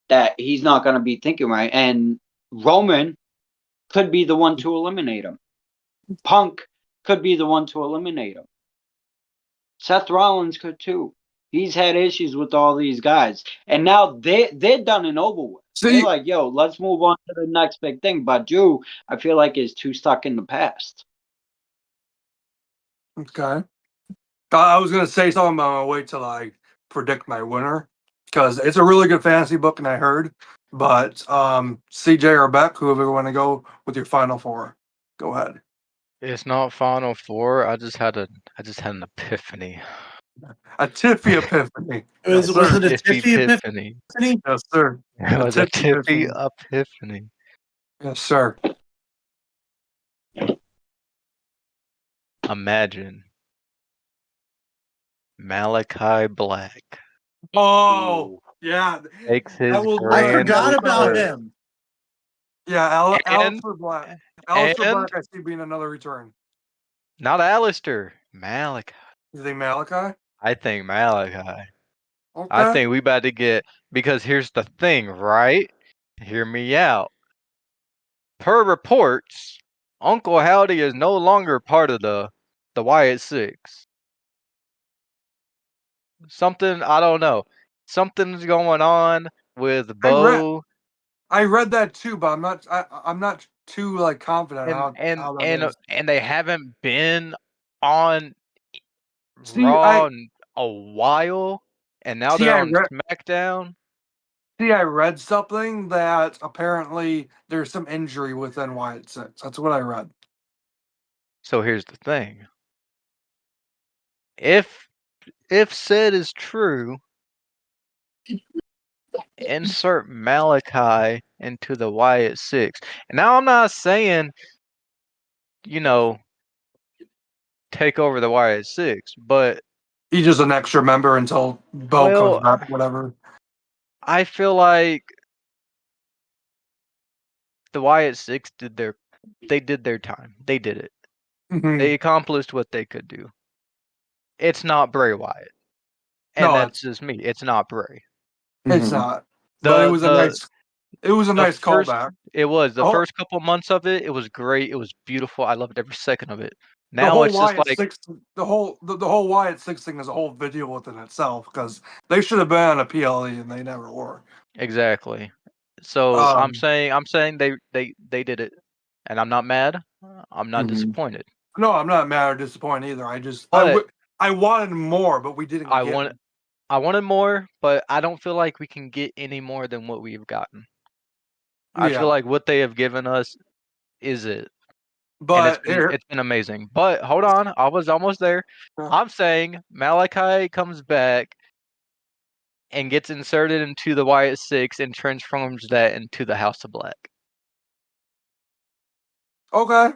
that he's not going to be thinking right. And Roman could be the one to eliminate him. Punk could be the one to eliminate him. Seth Rollins could too. He's had issues with all these guys. And now they're done and over with. They're like, yo, let's move on to the next big thing. But Drew, I feel like, is too stuck in the past. Okay. I was going to say something, but I'm going to wait till I predict my winner, because it's a really good fantasy book, and I heard. But CJ or Beck, whoever you want to go with your Final Four, go ahead. It's not Final Four. I just had an epiphany. A Tiffy epiphany. Was it a Tiffy epiphany? Yes, sir. It was a Tiffy epiphany. Yes, sir. Imagine Malachi Black. Oh, yeah. Takes his I forgot about him. Yeah, Aleister Black. Aleister Black, I see being another return. Not Alistair. Malachi. You think Malachi? I think Malachi. Okay. I think we about to get, because here's the thing, right? Hear me out. Per reports, Uncle Howdy is no longer part of the Wyatt Six. Something, I don't know. Something's going on with Bo. I read that too, but I'm not too like confident how that is. And they haven't been on Raw in a while, and now they're on SmackDown. I read something that apparently there's some injury within Wyatt Six. That's what I read. So here's the thing. If said is true, insert Malachi into the Wyatt Six. And now I'm not saying, you know, take over the Wyatt Six, but he's just an extra member until Bo comes back, whatever. I feel like the Wyatt Six did their time. They did it. Mm-hmm. They accomplished what they could do. It's not Bray Wyatt. And that's just me. It's not Bray. It's not. But it was a nice callback. It was. The first couple months of it, it was great. It was beautiful. I loved every second of it. Now it's just like the whole Wyatt Six thing is a whole video within itself, because they should have been on a PLE and they never were. Exactly. So I'm saying they did it, and I'm not mad. I'm not Mhm. disappointed. No, I'm not mad or disappointed either. But I wanted more, but we didn't I get wanted I wanted more, but I don't feel like we can get any more than what we've gotten. I feel Yeah. like what they have given us is it. And But it's been amazing. But hold on, I was almost there. I'm saying Malachi comes back and gets inserted into the Wyatt Six and transforms that into the House of Black. okay.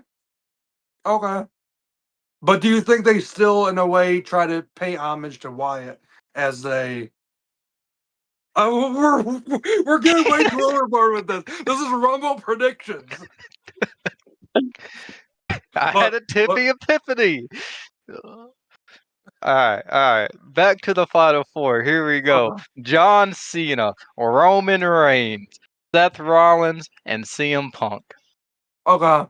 But do you think they still, in a way, try to pay homage to Wyatt as they? We're getting way too overboard with this. This is Rumble predictions. I had a tippy epiphany. All right. Back to the Final Four. Here we go. John Cena, Roman Reigns, Seth Rollins, and CM Punk. Okay.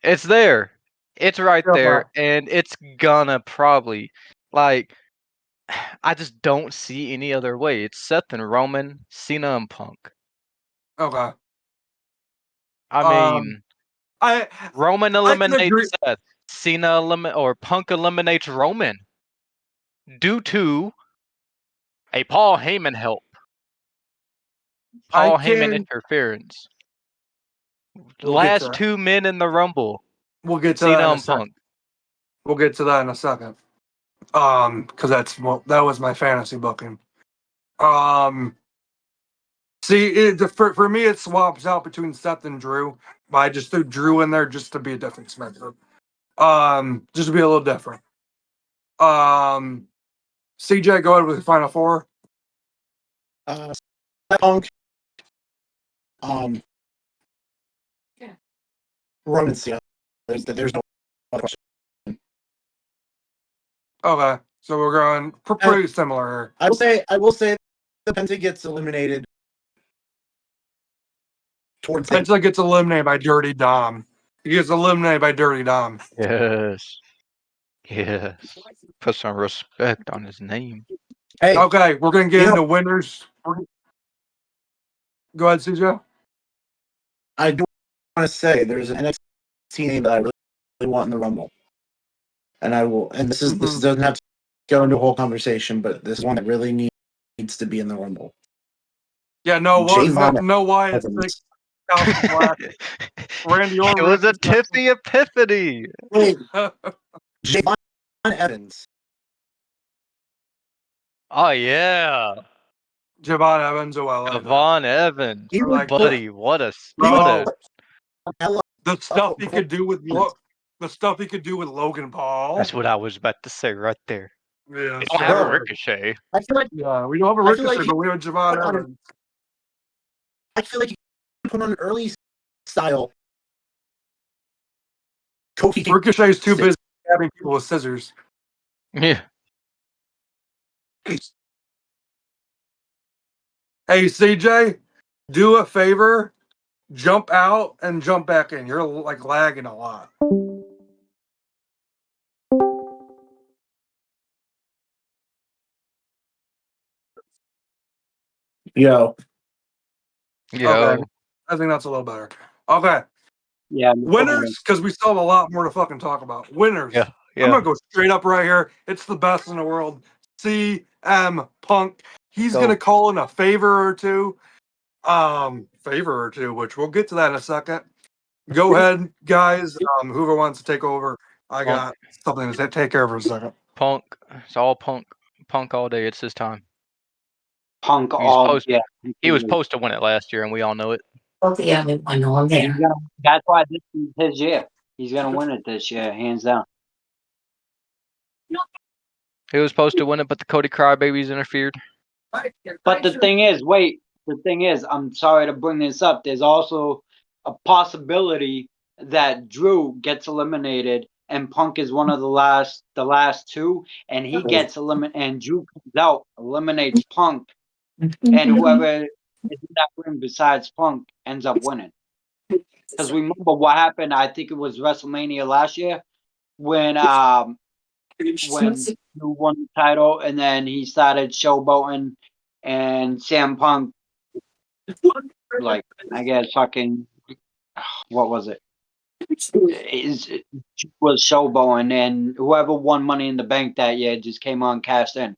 It's there. It's right Okay. there, and it's gonna probably like. I just don't see any other way. It's Seth and Roman, Cena and Punk. Okay. I mean, Roman I can agree. eliminates Seth. Punk eliminates Roman due to a Paul Heyman help. Paul Heyman interference. Last 2 men in the Rumble. We'll get to Cena that in a and second. Punk. We'll get to that in a second. Because that was my fantasy booking. See, for me, it swaps out between Seth and Drew. But I just threw Drew in there just to be a different smacker. Just to be a little different. CJ, go ahead with the final four. Punk, Roman Cena. There's no other question. Okay, so we're going pretty similar here. I will say, the Penta gets eliminated towards the Penta gets eliminated by Dirty Dom. He gets eliminated by Dirty Dom. Yes. Put some respect on his name. Hey, okay, we're gonna get into winners. Go ahead, CJ. I do want to say there's an NXT name that I really want in the Rumble, and I will. And this doesn't have to go into a whole conversation, but this is one that really needs to be in the Rumble. Yeah, no Wyatt Six, House of Black, Randy Orton. It was a tippy epiphany. Wait, Javon Evans. Oh yeah, Javon Evans. Oh, I like Javon Evans. Buddy, what a the stuff he could do with Logan Paul. That's what I was about to say right there. Yeah, we don't have a Ricochet. I feel like we don't have a Ricochet, but we have Javon Evans. I feel like you put on an early style. Ricochet's too busy stabbing people with scissors. Yeah. Hey, CJ, do a favor. Jump out and jump back in. You're like lagging a lot. Yo. Okay. I think that's a little better. Okay. Yeah. Winners, because we still have a lot more to fucking talk about. Winners. Yeah. I'm gonna go straight up right here. It's the best in the world. CM Punk. He's gonna call in a favor or two. Which we'll get to that in a second. Go ahead, guys. Whoever wants to take over. I got something to take care of for a second. Punk. It's all Punk. Punk all day. It's his time. Punk yeah. He was supposed to win it last year, and we all know it. Yeah, I know him there. That's why this is his year. He's gonna win it this year, hands down. He was supposed to win it, but the Cody Crybabies interfered. But the thing is, I'm sorry to bring this up. There's also a possibility that Drew gets eliminated and Punk is one of the last two, and he gets eliminated, and Drew comes out, eliminates Punk, and whoever is in that ring besides Punk ends up winning. Because remember what happened, I think it was WrestleMania last year, when Drew won the title and then he started showboating and CM Punk like I guess fucking what was it? It was showboating, and whoever won Money in the Bank that year just came on cashed in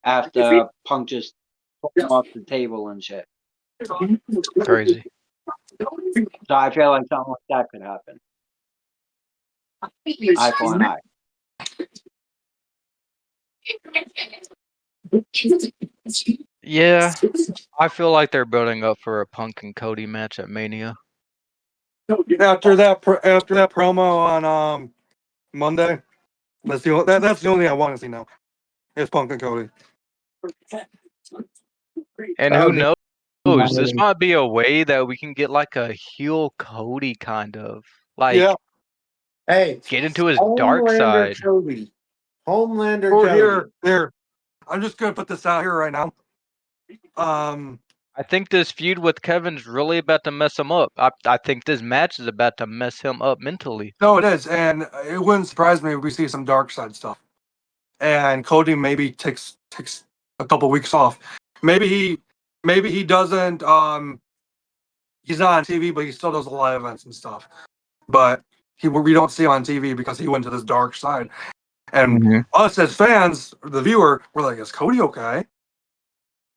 after Punk just took him off the table and shit. Crazy. So I feel like something like that could happen. Eye for an eye. Yeah, I feel like they're building up for a Punk and Cody match at Mania. After that promo on Monday, that's the only thing I want to see now. Is Punk and Cody. And who knows? This might be a way that we can get like a heel Cody kind of Yeah. Hey, get into his dark side. Cody. Homelander Or Cody. here. I'm just gonna put this out here right now. I think this feud with Kevin's really about to mess him up. I think this match is about to mess him up mentally. No, it is, and it wouldn't surprise me if we see some dark side stuff. And Cody maybe takes a couple weeks off. Maybe he doesn't. He's not on TV, but he still does a lot of events and stuff. But we don't see him on TV because he went to this dark side. And us as fans, the viewer, we're like, is Cody okay?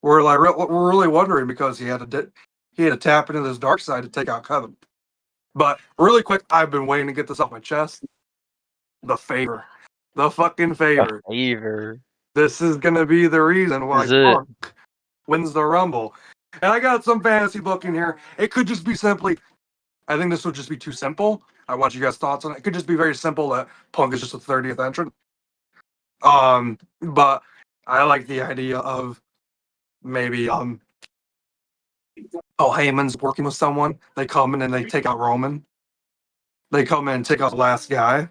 We're really wondering because he had to tap into this dark side to take out Kevin. But really quick, I've been waiting to get this off my chest. The favor. The fucking favor. This is gonna be the reason why Punk wins the Rumble. And I got some fantasy booking here. It could just be simply, I think this would just be too simple. I want you guys' thoughts on it. It could just be very simple that Punk is just a 30th entrant. But I like the idea of maybe Paul Heyman's working with someone. They come in and they take out Roman. They come in and take out the last guy.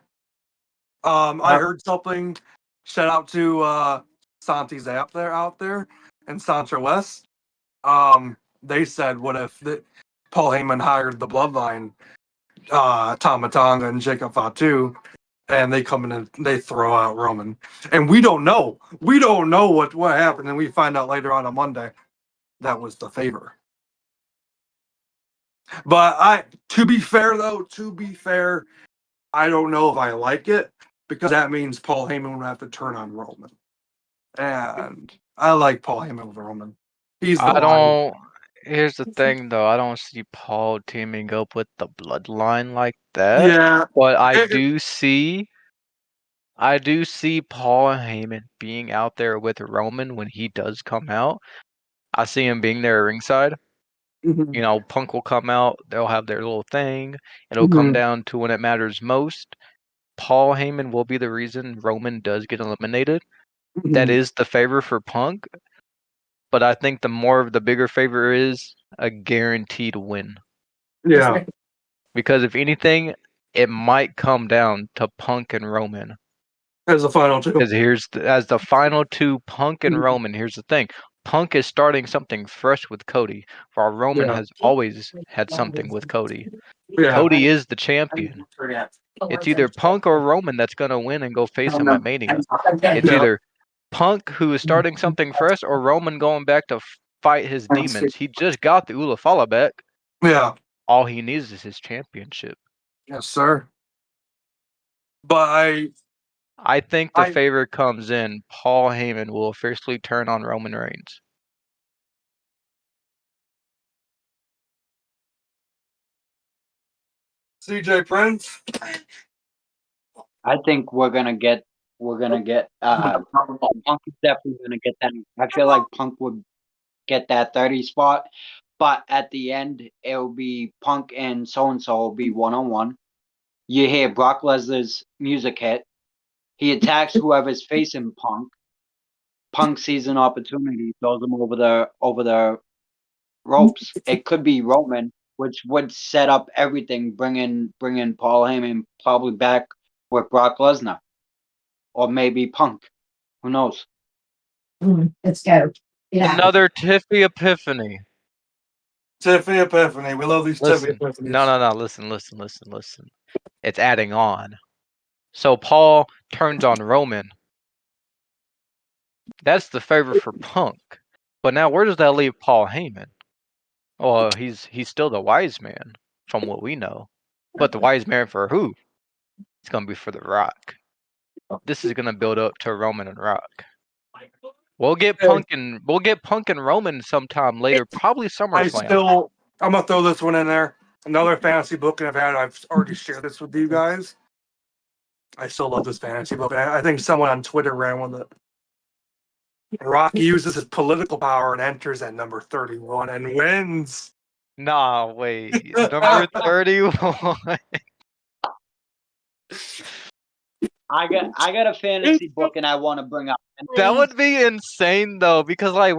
I heard something. Shout out to Santi's app out there and Santra West. They said, what if Paul Heyman hired the Bloodline, Tama Tonga and Jacob Fatu, and they come in and they throw out Roman, and we don't know. We don't know what happened, and we find out later on Monday that was the favor. But to be fair, I don't know if I like it because that means Paul Heyman would have to turn on Roman, and I like Paul Heyman with Roman. Here's the thing though, I don't see Paul teaming up with the Bloodline like that. Yeah, but I do see Paul Heyman being out there with Roman when he does come out. I see him being there ringside. You know, Punk will come out, they'll have their little thing, it'll come down to when it matters most. Paul Heyman will be the reason Roman does get eliminated. That is the favor for Punk, but I think the bigger favor is a guaranteed win. Yeah. Because if anything, it might come down to Punk and Roman. As the final two. Because as the final two, Punk and Roman, here's the thing. Punk is starting something fresh with Cody, while Roman has always had something with Cody. Yeah. Cody is the champion. It's either Punk or Roman that's going to win and go face him at Mania. It's either Punk who is starting something fresh or Roman going back to fight his demons. He just got the Ula Fala back. Yeah. All he needs is his championship. Yes, sir. But I think the favor comes in. Paul Heyman will officially turn on Roman Reigns. CJ Prince. I think we're gonna get Punk is definitely gonna get that. I feel like Punk would get that 30 spot, but at the end it'll be Punk and so will be 1-on-1. You hear Brock Lesnar's music hit. He attacks whoever's facing Punk. Punk sees an opportunity, throws him over the ropes. It could be Roman, which would set up everything, bringing Paul Heyman probably back with Brock Lesnar, or maybe Punk. Who knows? Let's go. Yeah. Another Tiffy Epiphany. Tiffany Epiphany. We love these Listen, Tiffany Epiphanies. no. Listen. It's adding on. So Paul turns on Roman. That's the favor for Punk. But now where does that leave Paul Heyman? Well, he's still the wise man from what we know. But the wise man for who? It's gonna be for The Rock. This is gonna build up to Roman and Rock. We'll get Punk and Roman sometime later, probably SummerSlam. I'm gonna throw this one in there. Another fantasy book I've had. I've already shared this with you guys. I still love this fantasy book. I think someone on Twitter ran with it. Rock uses his political power and enters at number 31 and wins. Nah, wait. Number 31. I got a fantasy book and I want to bring up. That would be insane though, because like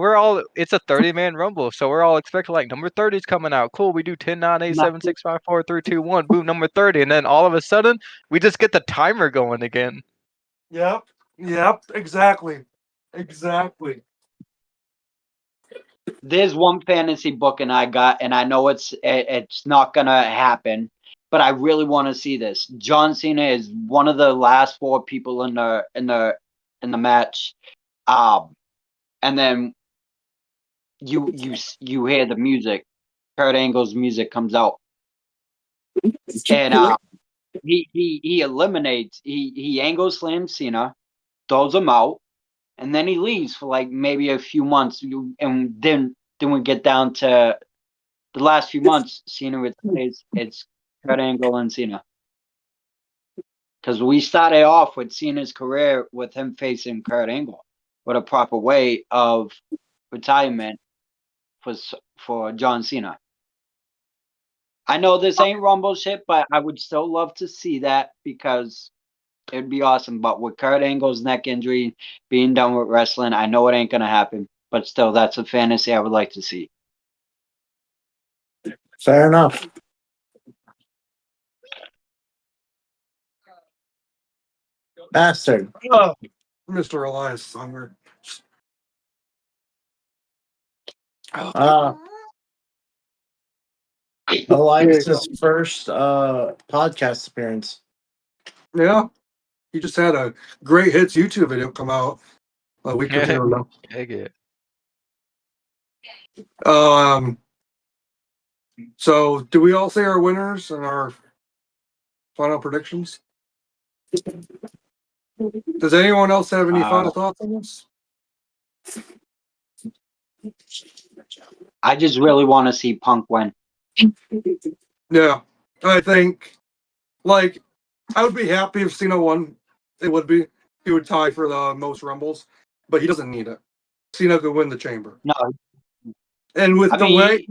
it's a 30-man rumble, so we're all expecting like number 30 is coming out. Cool, we do 10, 9, 8, 7, 6, 5, 4, 3, 2, 1, boom, number 30, and then all of a sudden we just get the timer going again. Yep, exactly. There's one fantasy book and I got, and I know it's not gonna happen, but I really want to see this. John Cena is one of the last 4 people in the match, and then you hear the music. Kurt Angle's music comes out, and he eliminates he angle slams Cena, throws him out, and then he leaves for like maybe a few months, and then we get down to the last few months. Cena replaces it's Kurt Angle and Cena, because we started off with Cena's career with him facing Kurt Angle with a proper way of retirement for John Cena. I know this ain't Rumble shit, but I would still love to see that because it'd be awesome. But with Kurt Angle's neck injury being done with wrestling, I know it ain't gonna happen. But still, that's a fantasy I would like to see. Fair enough. Bastard. Oh, Mr. Elias Summer. Elias's first podcast appearance. Yeah, he just had a great hits YouTube video come out a week or two ago. Heck yeah. So, do we all say our winners and our final predictions? Does anyone else have any final thoughts on this? I just really want to see Punk win. Yeah, I think, like, I would be happy if Cena won. It would be. He would tie for the most Rumbles, but he doesn't need it. Cena could win the Chamber. No. And with he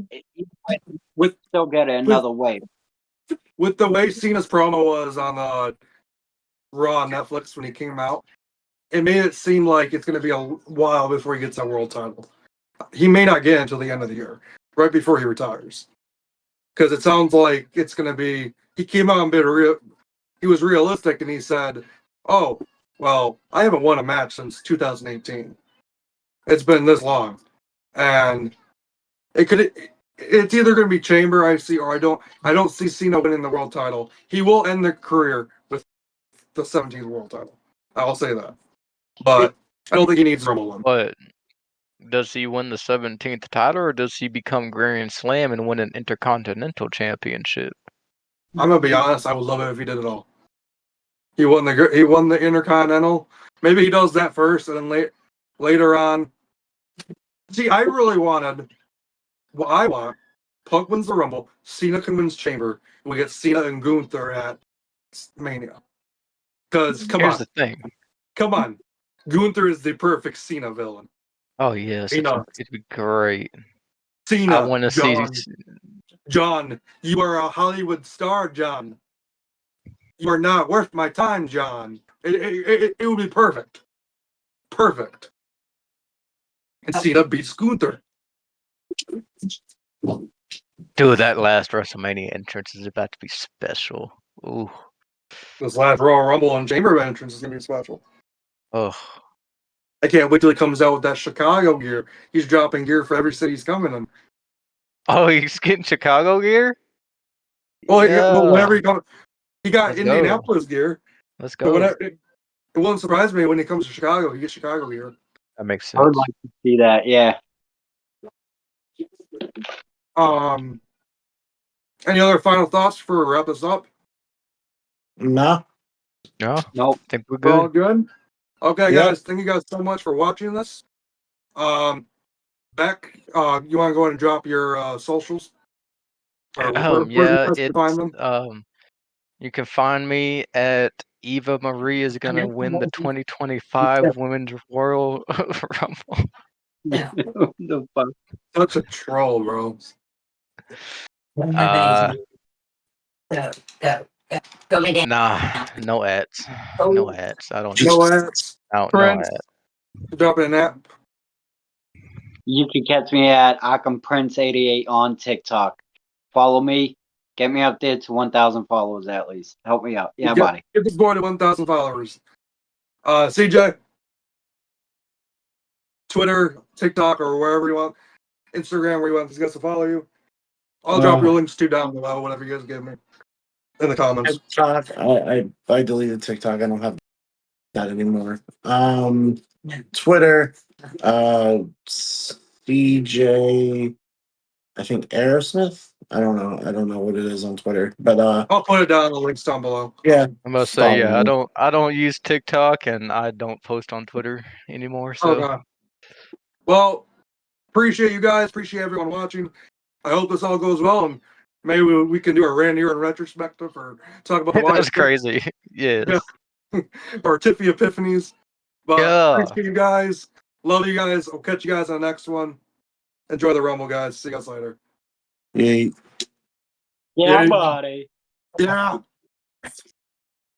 would still get it another way. With the way Cena's promo was on Raw on Netflix when he came out, it made it seem like it's going to be a while before he gets that world title. He may not get it until the end of the year, right before he retires. Because it sounds like it's going to be... He came out and he was realistic, and he said, oh, well, I haven't won a match since 2018. It's been this long. And it's either going to be Chamber, or I don't see Cena winning the world title. He will end the career with the 17th world title. I'll say that. But I don't think he needs Rumble one. But does he win the 17th title, or does he become Grand Slam and win an Intercontinental Championship? I'm gonna be honest. I would love it if he did it all. He won the Intercontinental. Maybe he does that first, and then later on. See, I really wanted. What I want: Punk wins the Rumble, Cena can win Chamber, and we get Cena and Gunther at Mania. Because Here's the thing. Come on, Gunther is the perfect Cena villain. Oh yes, it'd be great. Cena, I want to see John. You are a Hollywood star, John. You are not worth my time, John. It would be perfect. Perfect. And Cena beats Gunther. Dude, that last WrestleMania entrance is about to be special. Ooh. This last Royal Rumble and Chamber entrance is going to be special. Oh. I can't wait till he comes out with that Chicago gear. He's dropping gear for every city he's coming in. Oh, he's getting Chicago gear? Well, yeah. Whenever he got Indianapolis gear. Let's go. But it won't surprise me when he comes to Chicago. He gets Chicago gear. That makes sense. I would like to see that, yeah. Any other final thoughts before we wrap this up? No. No, Nope. I think we're We're all good. good. Okay, Yep. guys. Thank you guys so much for watching this. Beck, you want to go ahead and drop your socials? Or where Yeah, you find them? you can find me at Eva Marie is gonna win the 2025 Women's Royal Rumble. The fuck? Such a troll, bro. Nah, no ads. No ads. I don't. No ads. No Prince, ads. dropping an app. You can catch me at AkhamPrince88 on TikTok. Follow me. Get me up there to 1,000 followers at least. Help me out. Yeah, buddy. Get this boy to 1,000 followers. CJ, Twitter, TikTok, or wherever you want, Instagram, where you want these guys to follow you. I'll drop your links to down below, whatever you guys give me in the comments. TikTok. I deleted TikTok. I don't have that anymore. Twitter. CJ. I think Aerosmith. I don't know. I don't know what it is on Twitter, but I'll put it down in the links down below. yeah. I'm gonna say yeah. follow me. I don't use TikTok and I don't post on Twitter anymore. So Okay. Well, appreciate you guys. Appreciate everyone watching. I hope this all goes well, and maybe we can do a Randy Orton retrospective or talk about the that's Wyatt crazy. Yes. Yeah. or Tiffy Epiphanies. But Yeah. appreciate you guys. Love you guys. I'll catch you guys on the next one. Enjoy the Rumble, guys. See you guys later. Yeah. Yeah, Yeah. buddy. Yeah.